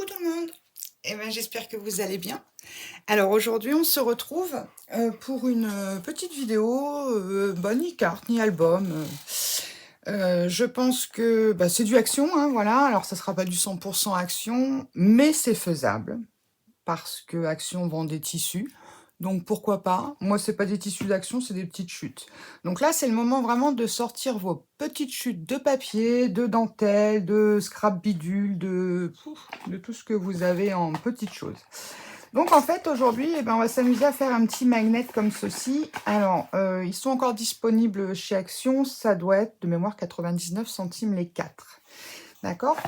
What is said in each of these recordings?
Coucou tout le monde. J'espère que vous allez bien. Alors aujourd'hui, on se retrouve pour une petite vidéo, ni carte, ni album. Je pense que c'est du action, hein, voilà. Alors ça sera pas du 100% action, mais c'est faisable parce que Action vend des tissus. Donc pourquoi pas? Moi, c'est pas des tissus d'Action, c'est des petites chutes. Donc là, c'est le moment vraiment de sortir vos petites chutes de papier, de dentelle, de scrap bidule, de tout ce que vous avez en petites choses. Donc en fait, aujourd'hui, on va s'amuser à faire un petit magnet comme ceci. Alors, ils sont encore disponibles chez Action. Ça doit être de mémoire 99 centimes les 4. D'accord?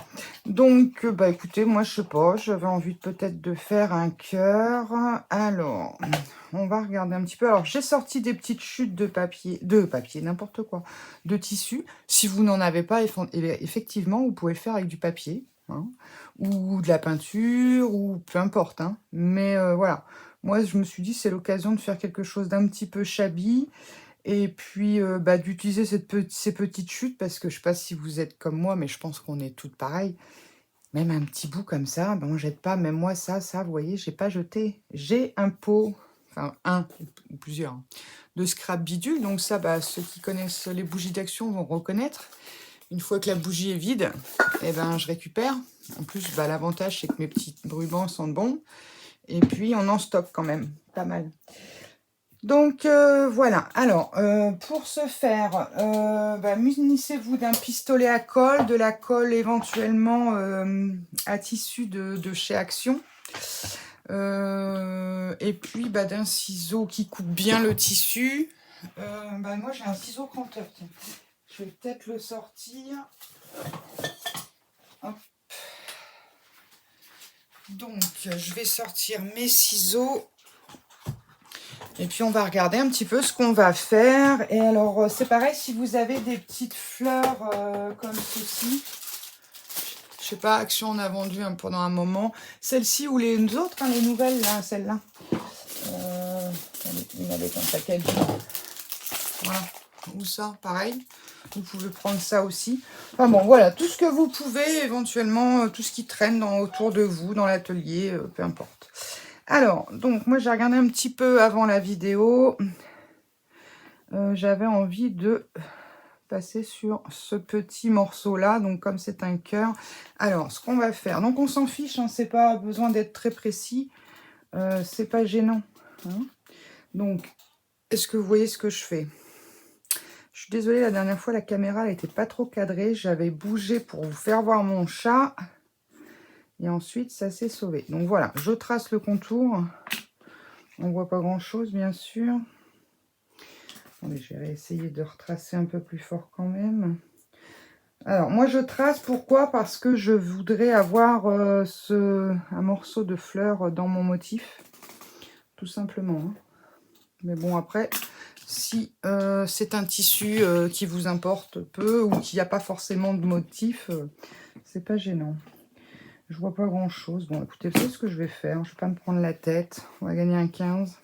Donc, écoutez, moi, je sais pas, j'avais envie peut-être de faire un cœur. Alors, on va regarder un petit peu. Alors, j'ai sorti des petites chutes de papier, n'importe quoi, de tissu. Si vous n'en avez pas, effectivement, vous pouvez le faire avec du papier, hein, ou de la peinture, ou peu importe, hein. Mais voilà, moi, je me suis dit, c'est l'occasion de faire quelque chose d'un petit peu shabby. Et puis, d'utiliser ces petites chutes parce que je sais pas si vous êtes comme moi, mais je pense qu'on est toutes pareilles. Même un petit bout comme ça, on jette pas. Même moi, ça, vous voyez, j'ai pas jeté. J'ai un pot, enfin un ou plusieurs, hein, de scrap bidule. Donc ça, ceux qui connaissent les bougies d'Action vont reconnaître. Une fois que la bougie est vide, je récupère. En plus, l'avantage, c'est que mes petits brûlants sentent bon. Et puis, on en stocke quand même, pas mal. Donc voilà, alors pour ce faire, munissez-vous d'un pistolet à colle, de la colle éventuellement à tissu de chez Action, et puis d'un ciseau qui coupe bien le tissu. Moi j'ai un ciseau cranteur, tiens. Je vais peut-être le sortir. Hop. Donc je vais sortir mes ciseaux. Et puis, on va regarder un petit peu ce qu'on va faire. Et alors, c'est pareil, si vous avez des petites fleurs comme ceci, je sais pas, Action en a vendu pendant un moment. Celle-ci ou les autres, hein, les nouvelles, là, celle-là. Il y en avait un paquet. Voilà. Ou ça, pareil. Vous pouvez prendre ça aussi. Enfin bon, voilà, tout ce que vous pouvez, éventuellement, tout ce qui traîne autour de vous, dans l'atelier, peu importe. Alors, donc, moi, j'ai regardé un petit peu avant la vidéo. J'avais envie de passer sur ce petit morceau-là. Donc, comme c'est un cœur. Alors, ce qu'on va faire. Donc, on s'en fiche, hein, c'est pas besoin d'être très précis. C'est pas gênant, hein. Donc, est-ce que vous voyez ce que je fais? Je suis désolée, la dernière fois, la caméra n'était pas trop cadrée. J'avais bougé pour vous faire voir mon chat. Et ensuite, ça s'est sauvé. Donc, voilà, je trace le contour. On voit pas grand-chose, bien sûr. Attendez, je vais essayer de retracer un peu plus fort quand même. Alors, moi, je trace. Pourquoi? Parce que je voudrais avoir un morceau de fleur dans mon motif. Tout simplement, hein. Mais bon, après, si c'est un tissu qui vous importe peu ou qu'il n'y a pas forcément de motif, c'est pas gênant. Je vois pas grand-chose. Bon, écoutez, c'est ce que je vais faire. Je vais pas me prendre la tête. On va gagner un 15.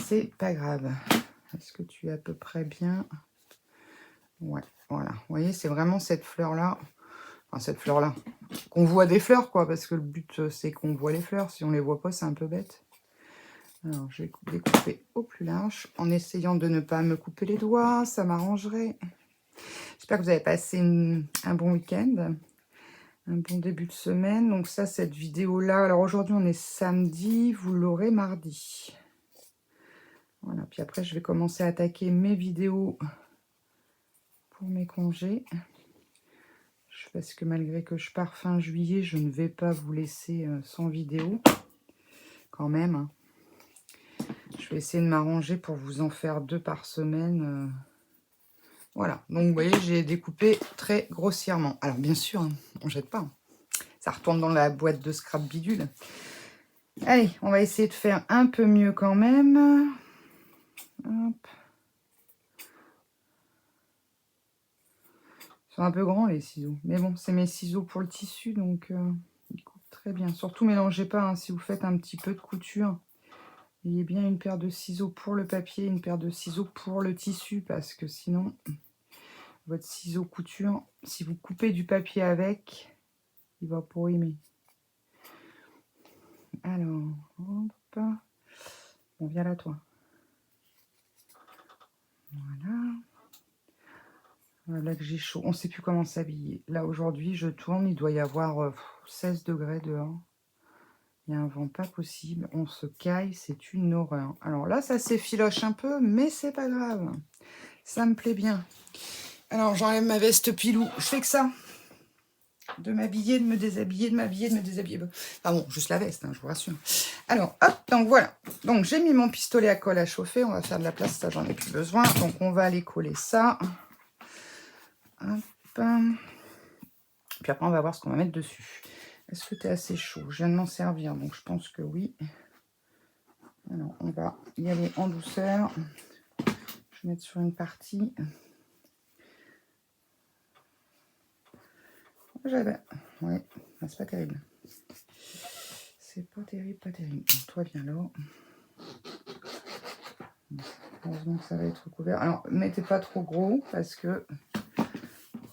C'est pas grave. Est-ce que tu es à peu près bien? Ouais, voilà. Vous voyez, c'est vraiment cette fleur-là. Enfin, cette fleur-là. Qu'on voit des fleurs, quoi. Parce que le but, c'est qu'on voit les fleurs. Si on les voit pas, c'est un peu bête. Alors, je vais découper au plus large. En essayant de ne pas me couper les doigts. Ça m'arrangerait. J'espère que vous avez passé un bon week-end. Un bon début de semaine. Donc ça, cette vidéo-là. Alors, aujourd'hui, on est samedi. Vous l'aurez mardi. Voilà. Puis après, je vais commencer à attaquer mes vidéos pour mes congés. Parce que malgré que je pars fin juillet, je ne vais pas vous laisser sans vidéo. Quand même, hein. Je vais essayer de m'arranger pour vous en faire 2 par semaine. Voilà. Donc, vous voyez, j'ai découpé très grossièrement. Alors, bien sûr, hein, on ne jette pas. Ça retourne dans la boîte de scrap bidule. Allez, on va essayer de faire un peu mieux quand même. Hop. Ils sont un peu grands, les ciseaux. Mais bon, c'est mes ciseaux pour le tissu, donc ils coupent très bien. Surtout, mélangez pas, hein, si vous faites un petit peu de couture. Ayez bien une paire de ciseaux pour le papier, une paire de ciseaux pour le tissu, parce que sinon, votre ciseau couture, si vous coupez du papier avec, Il va pas aimer. Alors, hop. On vient là, toi. Voilà. Là que j'ai chaud. On ne sait plus comment s'habiller. Là, aujourd'hui, je tourne. Il doit y avoir 16 degrés dehors. Il y a un vent pas possible. On se caille. C'est une horreur. Alors là, ça s'effiloche un peu, mais c'est pas grave. Ça me plaît bien. Alors, j'enlève ma veste pilou. Je fais que ça. De m'habiller, de me déshabiller, de m'habiller, de me déshabiller. Enfin bon, juste la veste, hein, je vous rassure. Alors, hop, donc voilà. Donc, j'ai mis mon pistolet à colle à chauffer. On va faire de la place, ça, j'en ai plus besoin. Donc, on va aller coller ça. Hop. Puis après, on va voir ce qu'on va mettre dessus. Est-ce que tu es assez chaud? Je viens de m'en servir, donc je pense que oui. Alors, on va y aller en douceur. Je vais mettre sur une partie. J'avais. Ouais, c'est pas terrible. C'est pas terrible, pas terrible. Donc, toi, viens là. Heureusement que ça va être couvert. Alors, mettez pas trop gros parce que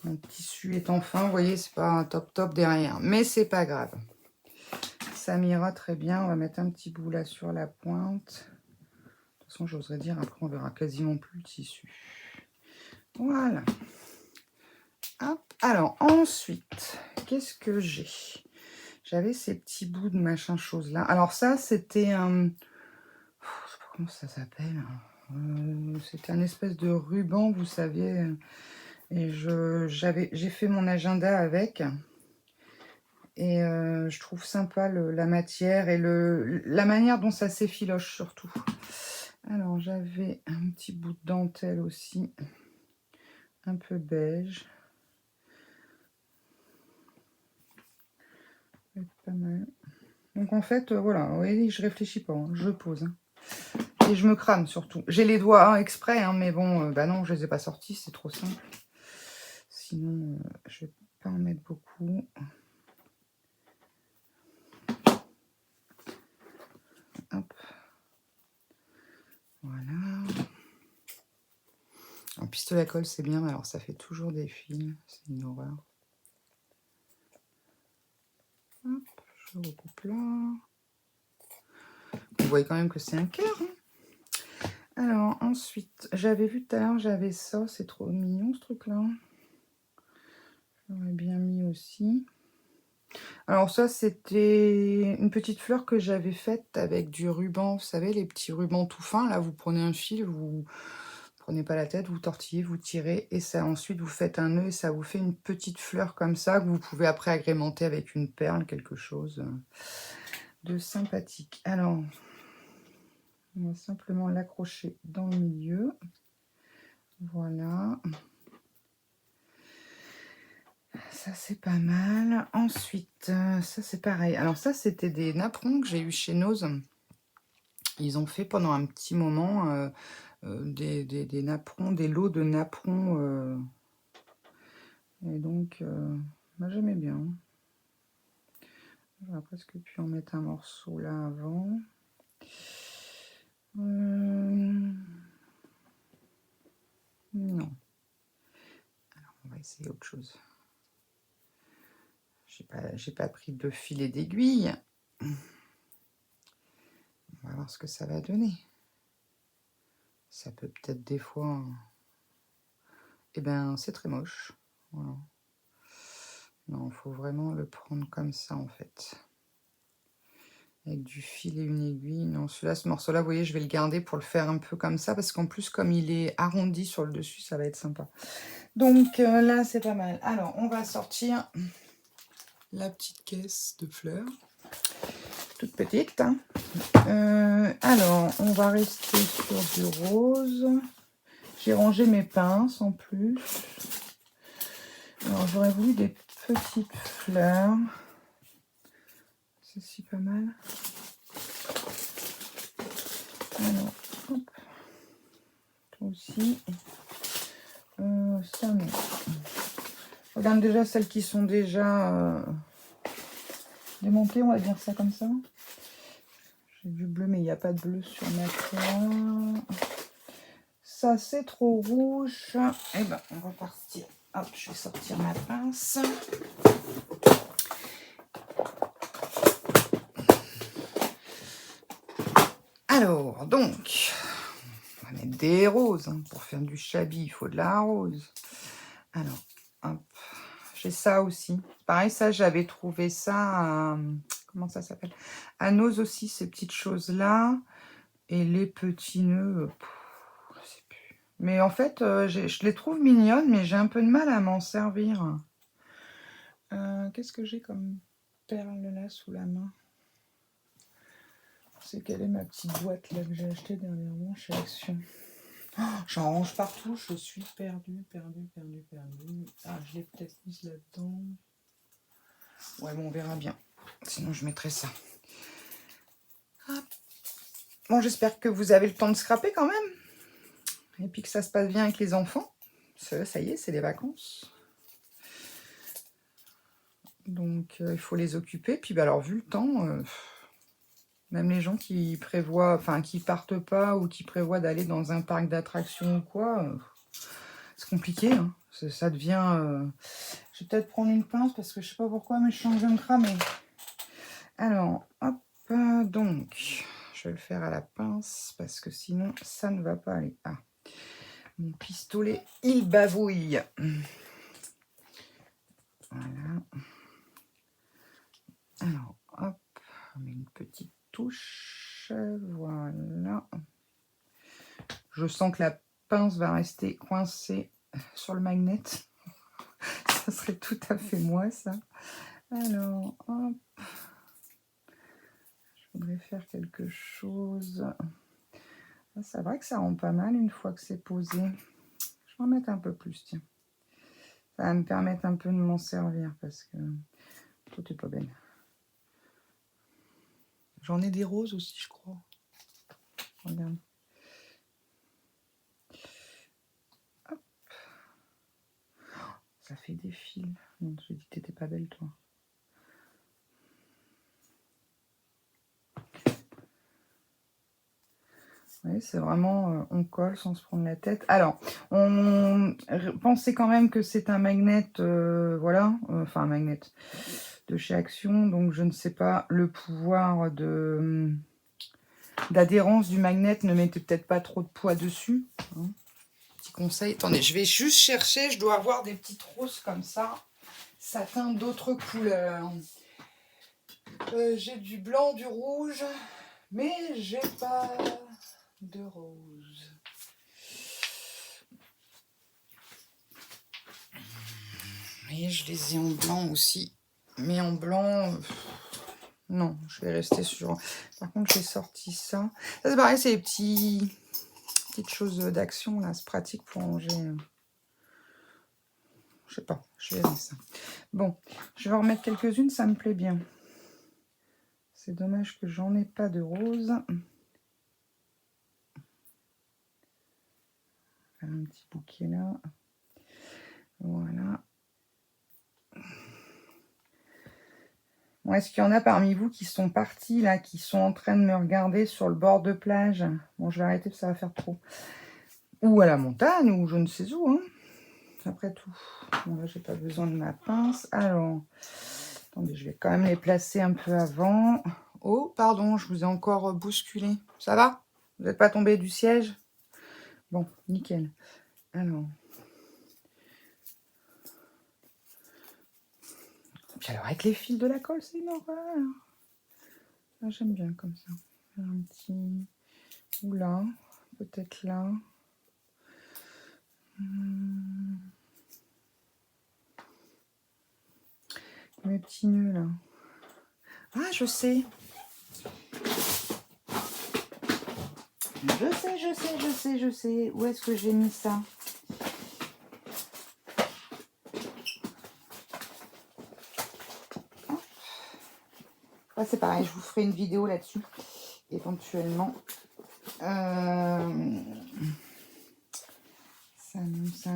mon tissu étant fin, vous voyez, c'est pas un top derrière. Mais c'est pas grave. Ça m'ira très bien. On va mettre un petit bout là sur la pointe. De toute façon, j'oserais dire, après, on verra quasiment plus le tissu. Voilà. Hop. Alors, ensuite, qu'est-ce que j'ai? J'avais ces petits bouts de machin chose là. Alors ça, c'était un... je sais pas comment ça s'appelle. C'était un espèce de ruban, vous saviez. Et j'ai fait mon agenda avec. Et je trouve sympa la matière et la manière dont ça s'effiloche surtout. Alors, j'avais un petit bout de dentelle aussi. Un peu beige. Pas mal. Donc en fait, voilà, vous voyez, je réfléchis pas, hein, je pose. Hein. Et je me crame surtout. J'ai les doigts exprès, hein, mais bon, bah non, je les ai pas sortis, c'est trop simple. Sinon, je vais pas en mettre beaucoup. Hop. Voilà. Un pistolet à colle, c'est bien, alors ça fait toujours des fils, c'est une horreur. Hop, je recoupe là. Vous voyez quand même que c'est un cœur. Hein. Alors, ensuite, j'avais vu tout à l'heure, j'avais ça. C'est trop mignon, ce truc-là. J'aurais bien mis aussi. Alors ça, c'était une petite fleur que j'avais faite avec du ruban. Vous savez, les petits rubans tout fins. Là, vous prenez un fil, vous prenez pas la tête, vous tortillez, vous tirez. Et ça, ensuite, vous faites un nœud et ça vous fait une petite fleur comme ça que vous pouvez après agrémenter avec une perle, quelque chose de sympathique. Alors... on va simplement l'accrocher dans le milieu. Voilà. Ça, c'est pas mal. Ensuite, ça, c'est pareil. Alors ça, c'était des napperons que j'ai eu chez Nose. Ils ont fait pendant un petit moment des napperons, des lots de napperons. Et donc, moi, j'aimais bien. J'aurais presque pu en mettre un morceau là avant. Non. Alors, on va essayer autre chose. J'ai pas pris de filet d'aiguille. On va voir ce que ça va donner. Ça peut peut-être des fois... Eh ben, c'est très moche. Voilà. Non, il faut vraiment le prendre comme ça, en fait. Avec du fil et une aiguille. Non, celui-là, ce morceau-là, vous voyez, je vais le garder pour le faire un peu comme ça. Parce qu'en plus, comme il est arrondi sur le dessus, ça va être sympa. Donc là, c'est pas mal. Alors, on va sortir la petite caisse de fleurs. Toute petite. Hein. Alors, on va rester sur du rose. J'ai rangé mes pinces en plus. Alors, j'aurais voulu des petites fleurs. Ceci pas mal. Alors, hop. Toi aussi. Ça, non. Je regarde déjà celles qui sont déjà démontées, on va dire ça comme ça. J'ai du bleu, mais il n'y a pas de bleu sur ma toile. Ça, c'est trop rouge. Eh ben, on va partir. Hop, je vais sortir ma pince. Alors, donc, on va mettre des roses. Hein. Pour faire du chabi, il faut de la rose. Alors, hop. J'ai ça aussi. Pareil, ça, j'avais trouvé ça à... Comment ça s'appelle? À Nose aussi, ces petites choses-là. Et les petits nœuds, je sais plus. Mais en fait, je les trouve mignonnes, mais j'ai un peu de mal à m'en servir. Qu'est-ce que j'ai comme perle là sous la main? C'est quelle est ma petite boîte là que j'ai achetée dernièrement chez Action? Oh, j'en range partout, je suis perdue. Ah, je l'ai peut-être mise là-dedans. Ouais, bon, on verra bien. Sinon, je mettrai ça. Hop. Bon, j'espère que vous avez le temps de scraper quand même. Et puis que ça se passe bien avec les enfants. Ça y est, c'est les vacances. Donc, il faut les occuper. Puis, bah, alors, vu le temps, même les gens qui prévoient, enfin, qui partent pas ou qui prévoient d'aller dans un parc d'attractions ou quoi, c'est compliqué. Hein. Ça devient... Je vais peut-être prendre une pince parce que je sais pas pourquoi, mais je suis en train de me cramer. Alors, hop, donc, je vais le faire à la pince parce que sinon, ça ne va pas aller. Ah, mon pistolet, il bavouille. Voilà. Alors, hop, on met une petite touche. Voilà. Je sens que la pince va rester coincée sur le magnet. Ça serait tout à fait moi, ça. Alors, hop. Je voudrais faire quelque chose. C'est vrai que ça rend pas mal une fois que c'est posé. Je vais en mettre un peu plus, tiens. Ça va me permettre un peu de m'en servir parce que tout est pas belle. J'en ai des roses aussi, je crois. Regarde. Hop. Ça fait des fils. Non, j'ai dit que t'étais pas belle, toi. Oui, c'est vraiment, on colle sans se prendre la tête. Alors, on pensait quand même que c'est un magnet, voilà, enfin un magnet de chez Action, donc je ne sais pas, le pouvoir d'adhérence du magnet, ne mettez peut-être pas trop de poids dessus. Hein. Petit conseil. Attendez, je vais juste chercher, je dois avoir des petites roses comme ça, satin d'autres couleurs. J'ai du blanc, du rouge, mais j'ai pas de rose. Et je les ai en blanc aussi. Mais en blanc, non, je vais rester sur... Par contre, j'ai sorti ça. Ça, c'est pareil, c'est les petites choses d'action, là. C'est pratique pour ranger. Je sais pas, je verrai ça. Bon, je vais en remettre quelques-unes, ça me plaît bien. C'est dommage que j'en ai pas de rose. Un petit bouquet là. Voilà. Bon, est-ce qu'il y en a parmi vous qui sont partis là, qui sont en train de me regarder sur le bord de plage? Bon, je vais arrêter parce que ça va faire trop. Ou à la montagne, ou je ne sais où, hein. Après tout. Bon, là, j'ai pas besoin de ma pince. Alors, attendez, je vais quand même les placer un peu avant. Oh, pardon, je vous ai encore bousculé. Ça va? Vous n'êtes pas tombé du siège? Bon, nickel. Alors. Puis alors, avec les fils de la colle, c'est une horreur. Ah, j'aime bien comme ça. Un petit... Ou là, peut-être là. Mes petits nœuds, là. Ah, je sais. Je sais. Où est-ce que j'ai mis ça? Ah, c'est pareil, je vous ferai une vidéo là-dessus, éventuellement. Ça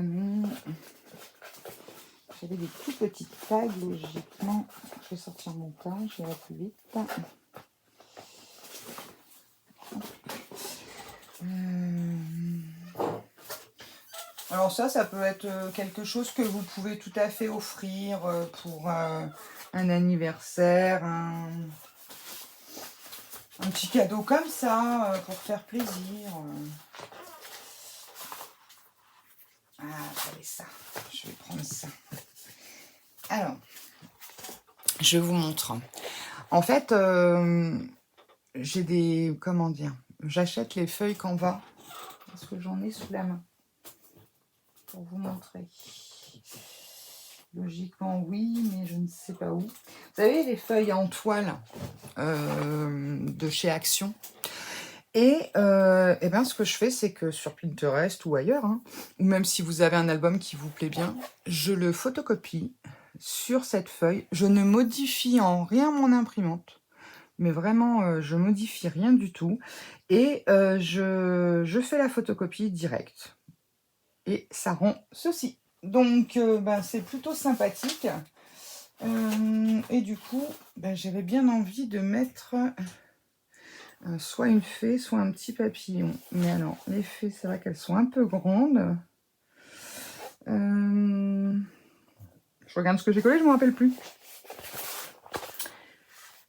non. J'avais des tout petites tags, logiquement. Je vais sortir mon tas, j'irai plus vite. Alors ça peut être quelque chose que vous pouvez tout à fait offrir pour un anniversaire, Un petit cadeau comme ça, pour faire plaisir. Ah, j'avais ça. Je vais prendre ça. Alors, je vous montre. En fait, j'ai des... Comment dire? J'achète les feuilles Canva. Est-ce que j'en ai sous la main? Pour vous montrer. Logiquement, oui, mais je ne sais pas où. Vous savez, les feuilles en toile de chez Action. Et ben, ce que je fais, c'est que sur Pinterest ou ailleurs, hein, ou même si vous avez un album qui vous plaît bien, je le photocopie sur cette feuille. Je ne modifie en rien mon imprimante, mais vraiment, je modifie rien du tout. Et je fais la photocopie directe. Et ça rend ceci. Donc, ben, c'est plutôt sympathique. Et du coup, ben, j'avais bien envie de mettre soit une fée, soit un petit papillon. Mais alors, les fées, c'est vrai qu'elles sont un peu grandes. Je regarde ce que j'ai collé, je ne me rappelle plus.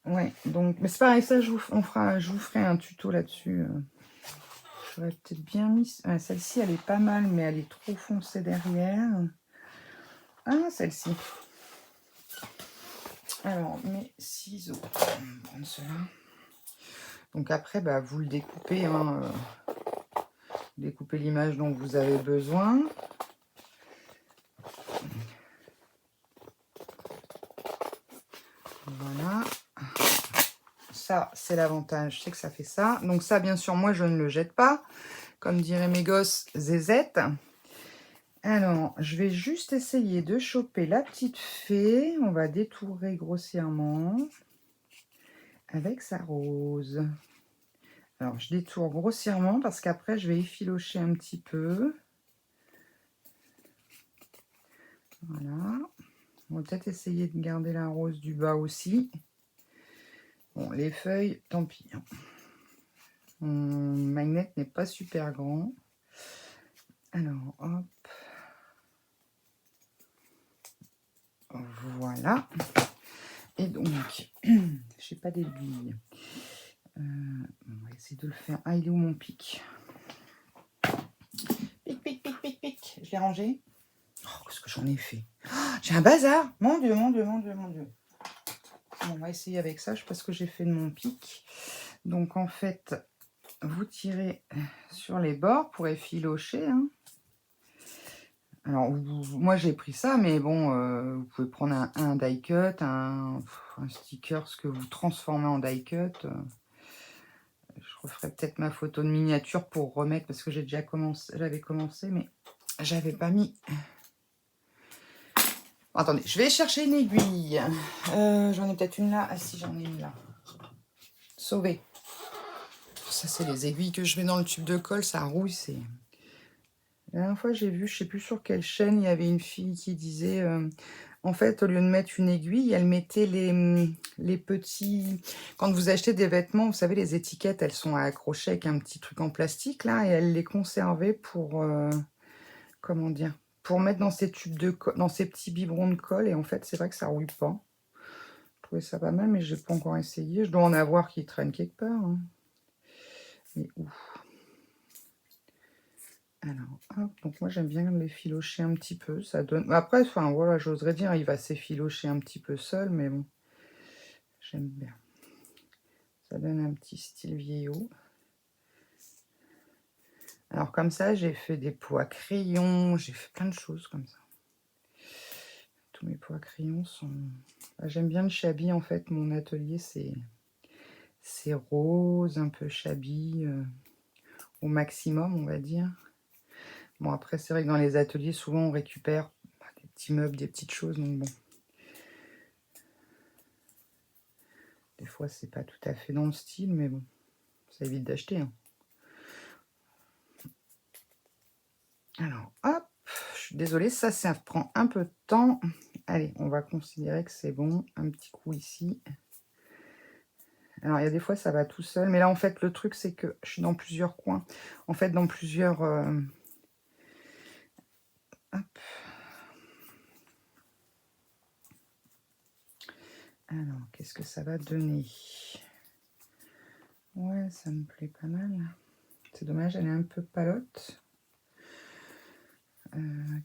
Ouais, donc, mais c'est pareil, ça, je vous ferai un tuto là-dessus. J'aurais peut-être bien mis... celle-ci, elle est pas mal, mais elle est trop foncée derrière. Ah, celle-ci. Alors, mes ciseaux. On va prendre cela. Donc après, bah, vous le découpez. Hein, découpez l'image dont vous avez besoin. Voilà. Ça, c'est l'avantage, c'est que ça fait ça. Donc ça, bien sûr, moi, je ne le jette pas. Comme diraient mes gosses, zézette. Alors, je vais juste essayer de choper la petite fée. On va détourer grossièrement avec sa rose. Alors, je détourne grossièrement parce qu'après, je vais effilocher un petit peu. Voilà. On va peut-être essayer de garder la rose du bas aussi. Bon, les feuilles, tant pis. Mon magnet n'est pas super grand. Alors, hop. Voilà. Et donc, je n'ai pas d'aiguille. On va essayer de le faire. Ah, il est où mon pic? Pic, pic, pic, pic, pic. Je l'ai rangé. Oh, qu'est-ce que j'en ai fait? Oh, j'ai un bazar. Mon Dieu, mon Dieu, mon Dieu, mon Dieu. Bon, on va essayer avec ça. Je sais pas ce que j'ai fait de mon pic. Donc, en fait, vous tirez sur les bords pour effilocher. Hein. Alors, moi, j'ai pris ça, mais bon, vous pouvez prendre un die cut, un sticker, ce que vous transformez en die cut. Je referai peut-être ma photo de miniature pour remettre, parce que j'avais commencé, mais j'avais pas mis. Attendez, je vais chercher une aiguille. J'en ai peut-être une là. Ah si, j'en ai une là. Sauvé. Ça, c'est les aiguilles que je mets dans le tube de colle, ça rouille, c'est... La dernière fois, j'ai vu, je sais plus sur quelle chaîne, il y avait une fille qui disait, en fait, au lieu de mettre une aiguille, elle mettait les petits... Quand vous achetez des vêtements, vous savez, les étiquettes, elles sont accrochées avec un petit truc en plastique, là, et elle les conservait pour, comment dire, pour mettre dans ces tubes de colle, dans ces petits biberons de colle, et en fait, c'est vrai que ça rouille pas. Je trouvais ça pas mal, mais je n'ai pas encore essayé. Je dois en avoir qui traînent quelque part. Hein. Mais où? Alors, hop, donc moi j'aime bien l'effilocher un petit peu, ça donne... Après, enfin voilà, j'oserais dire, il va s'effilocher un petit peu seul, mais bon, j'aime bien. Ça donne un petit style vieillot. Alors comme ça, j'ai fait des pots à crayons, j'ai fait plein de choses comme ça. Tous mes pots à crayons sont... J'aime bien le chablis, en fait, mon atelier, c'est rose, un peu chablis, au maximum, on va dire. Bon, après, c'est vrai que dans les ateliers, souvent, on récupère des petits meubles, des petites choses, donc bon. Des fois, c'est pas tout à fait dans le style, mais bon, ça évite d'acheter. Hein. Alors, hop, je suis désolée, ça prend un peu de temps. Allez, on va considérer que c'est bon. Un petit coup ici. Alors, il y a des fois, ça va tout seul. Mais là, en fait, le truc, c'est que je suis dans plusieurs coins. En fait, dans plusieurs... Hop. Alors, qu'est-ce que ça va donner? Ouais, ça me plaît pas mal. C'est dommage, elle est un peu palote.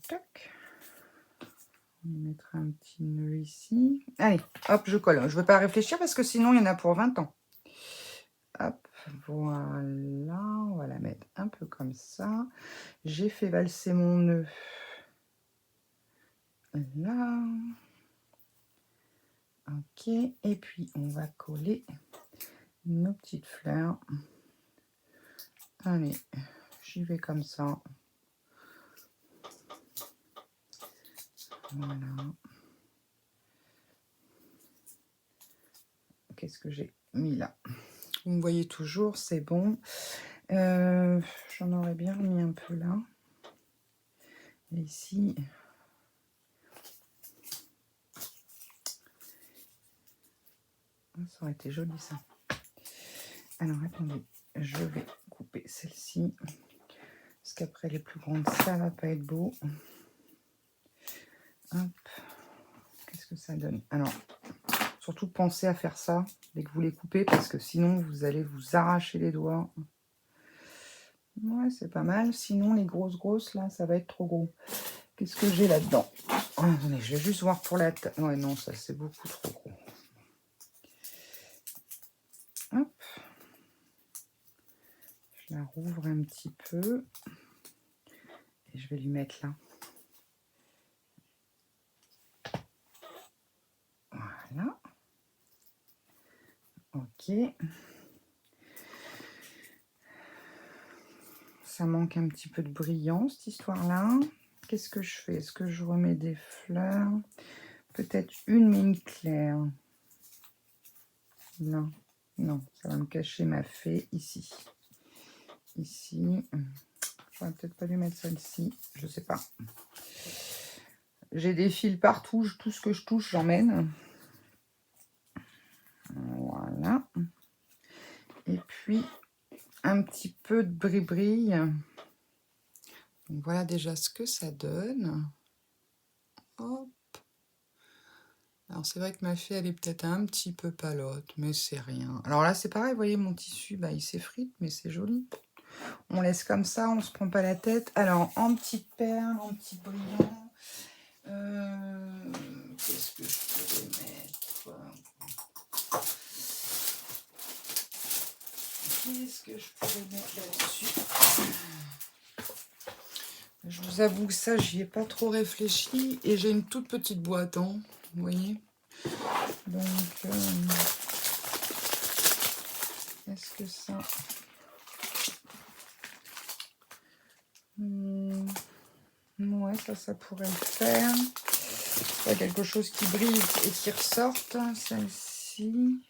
Tac. On mettra un petit nœud ici. Allez, hop, je colle. Je ne veux pas réfléchir parce que sinon, il y en a pour 20 ans. Hop, voilà. On va la mettre un peu comme ça. J'ai fait valser mon nœud. Là. Ok. Et puis, on va coller nos petites fleurs. Allez, j'y vais comme ça. Voilà. Qu'est-ce que j'ai mis là? Vous me voyez toujours, c'est bon. J'en aurais bien mis un peu là. Et ici. Ça aurait été joli ça. Alors attendez, je vais couper celle-ci. Parce qu'après les plus grandes, ça va pas être beau. Hop. Qu'est-ce que ça donne? Alors, surtout pensez à faire ça dès que vous les coupez, parce que sinon vous allez vous arracher les doigts. Ouais, c'est pas mal. Sinon, les grosses là, ça va être trop gros. Qu'est-ce que j'ai là-dedans? Oh, attendez, je vais juste voir pour la taille. Ouais, non, ça c'est beaucoup trop gros. Hop. Je la rouvre un petit peu. Et je vais lui mettre là. Voilà. Ok. Ça manque un petit peu de brillant, cette histoire-là. Qu'est-ce que je fais? Est-ce que je remets des fleurs? Peut-être une, mais une claire. Là. Non, ça va me cacher ma fée ici. Ici. J'aurais peut-être pas dû mettre celle-ci. Je sais pas. J'ai des fils partout. Tout ce que je touche, j'emmène. Voilà. Et puis, un petit peu de bris-bris. Donc, voilà déjà ce que ça donne. Hop. Alors, c'est vrai que ma fée, elle est peut-être un petit peu palote, mais c'est rien. Alors là, c'est pareil, vous voyez, mon tissu, bah, il s'effrite, mais c'est joli. On laisse comme ça, on se prend pas la tête. Alors, en petites perles, en petits brillants, qu'est-ce que je pourrais mettre? Qu'est-ce que je pourrais mettre là-dessus? Je vous avoue que ça, j'y ai pas trop réfléchi. Et j'ai une toute petite boîte, hein, vous voyez. Donc, est-ce que ça... Ouais, ça pourrait le faire. Il y a quelque chose qui brille et qui ressorte. Celle-ci.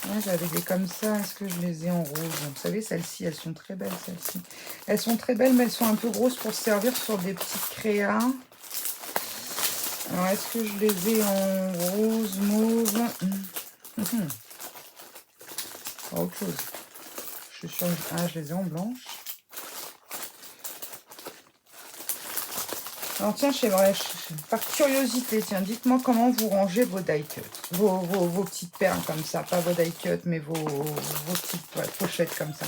Ouais, j'avais des comme ça. Est-ce que je les ai en rose? Vous savez, celles-ci, elles sont très belles, celles-ci. Elles sont très belles, mais elles sont un peu grosses pour servir sur des petites créas. Alors, est-ce que je les ai en rose, mauve? Autre chose. Je suis sûre. Ah, je les ai en blanche. Alors tiens, par curiosité, tiens, dites-moi comment vous rangez vos die cuts, vos petites perles comme ça, pas vos die cuts, mais vos petites pochettes comme ça.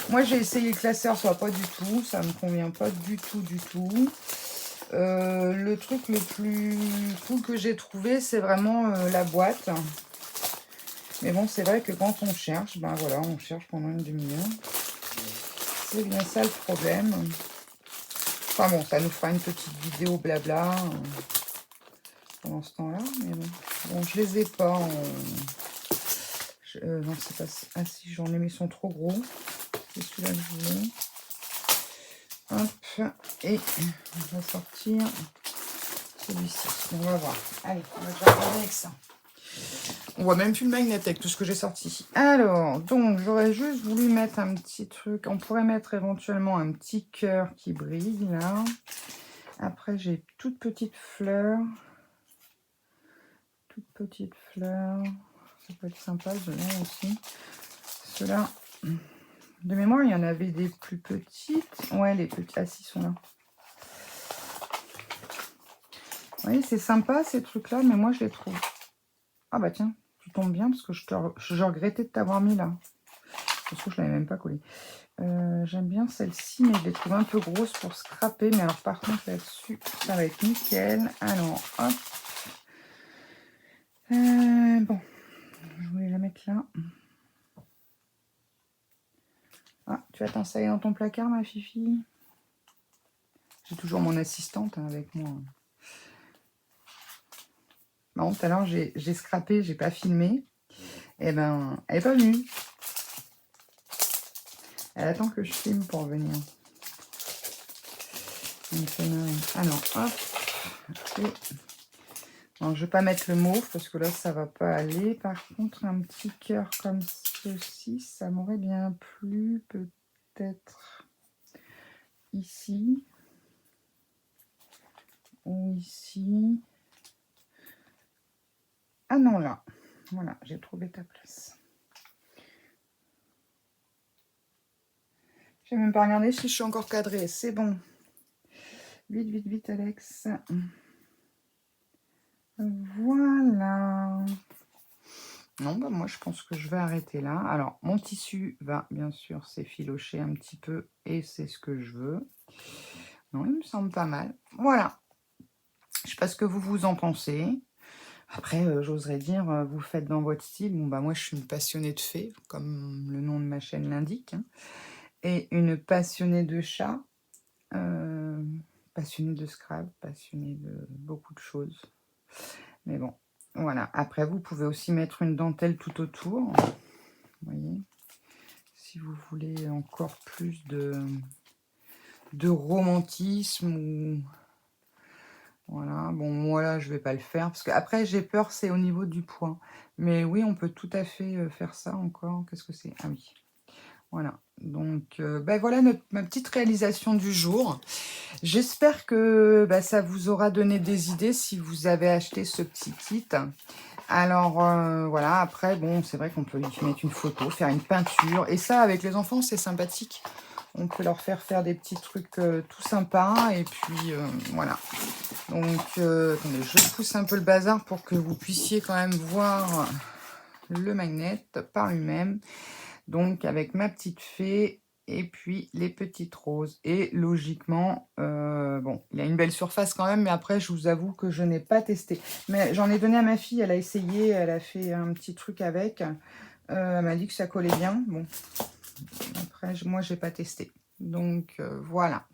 Moi, j'ai essayé le classeur, ça va pas du tout, ça me convient pas du tout, du tout. Le truc le plus cool que j'ai trouvé, c'est vraiment la boîte. Mais bon, c'est vrai que quand on cherche, ben voilà, on cherche pendant une demi-heure. C'est bien ça le problème. Enfin bon, ça nous fera une petite vidéo blabla pendant ce temps-là. Mais bon, je les ai pas en... non, c'est pas... Ah si, j'en ai, mais ils sont trop gros. C'est celui-là que je voulais. Hop, et on va sortir celui-ci. On va voir. Allez, on va déjà regarder avec ça. On voit même plus le magnet avec tout ce que j'ai sorti. Alors, donc, j'aurais juste voulu mettre un petit truc. On pourrait mettre éventuellement un petit cœur qui brille, là. Après, j'ai toutes petites fleurs. Toutes petites fleurs. Ça peut être sympa, ceux-là aussi. Ceux-là, de mémoire, il y en avait des plus petites. Ouais, les petits. Ah, si, ils sont là. Vous voyez, c'est sympa, ces trucs-là, mais moi, je les trouve... Ah bah tiens, tombe bien parce que je regrettais de t'avoir mis là. Parce que je ne l'avais même pas collé. J'aime bien celle-ci, mais je les trouve un peu grosses pour scraper. Mais alors, par contre, là-dessus, ça va être nickel. Alors, hop. Bon, je voulais la mettre là. Ah, tu vas t'installer dans ton placard, ma fifi? J'ai toujours mon assistante avec moi. Non, tout à l'heure, j'ai scrappé, j'ai pas filmé. Eh ben, elle est pas venue. Elle attend que je filme pour venir. Alors, hop. Et... non, je vais pas mettre le mauve parce que là, ça va pas aller. Par contre, un petit cœur comme ceci, ça m'aurait bien plu. Peut-être ici. Ou ici. Ah non, là. Voilà, j'ai trouvé ta place. Je n'ai même pas regardé si je suis encore cadrée. C'est bon. Vite, vite, vite, Alex. Voilà. Non, bah moi, je pense que je vais arrêter là. Alors, mon tissu va, bien sûr, s'effilocher un petit peu. Et c'est ce que je veux. Non, il me semble pas mal. Voilà. Je sais pas ce que vous en pensez. Après, j'oserais dire, vous faites dans votre style. Bon, bah moi, je suis une passionnée de fées, comme le nom de ma chaîne l'indique. Hein. Et une passionnée de chats. Passionnée de Scrabble, passionnée de beaucoup de choses. Mais bon, voilà. Après, vous pouvez aussi mettre une dentelle tout autour. Vous voyez, si vous voulez encore plus de romantisme ou... voilà, bon, voilà, je vais pas le faire. Parce que après, j'ai peur, c'est au niveau du poids. Mais oui, on peut tout à fait faire ça encore. Qu'est-ce que c'est? Ah oui. Voilà. Donc, ben voilà ma petite réalisation du jour. J'espère que ça vous aura donné des idées si vous avez acheté ce petit kit. Alors, voilà. Après, bon, c'est vrai qu'on peut y mettre une photo, faire une peinture. Et ça, avec les enfants, c'est sympathique. On peut leur faire des petits trucs tout sympas. Et puis, voilà. Donc, attendez, je pousse un peu le bazar pour que vous puissiez quand même voir le magnet par lui-même. Donc, avec ma petite fée et puis les petites roses. Et logiquement, bon, il a une belle surface quand même, mais après, je vous avoue que je n'ai pas testé. Mais j'en ai donné à ma fille, elle a essayé, elle a fait un petit truc avec. Elle m'a dit que ça collait bien. Bon, après, moi, je n'ai pas testé. Donc, voilà.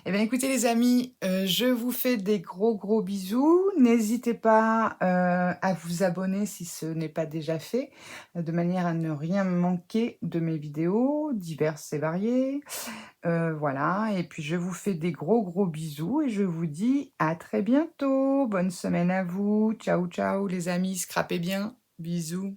Eh bien, écoutez, les amis, je vous fais des gros bisous. N'hésitez pas à vous abonner si ce n'est pas déjà fait, de manière à ne rien manquer de mes vidéos diverses et variées. Voilà. Et puis, je vous fais des gros bisous et je vous dis à très bientôt. Bonne semaine à vous. Ciao, ciao, les amis. Scrapez bien. Bisous.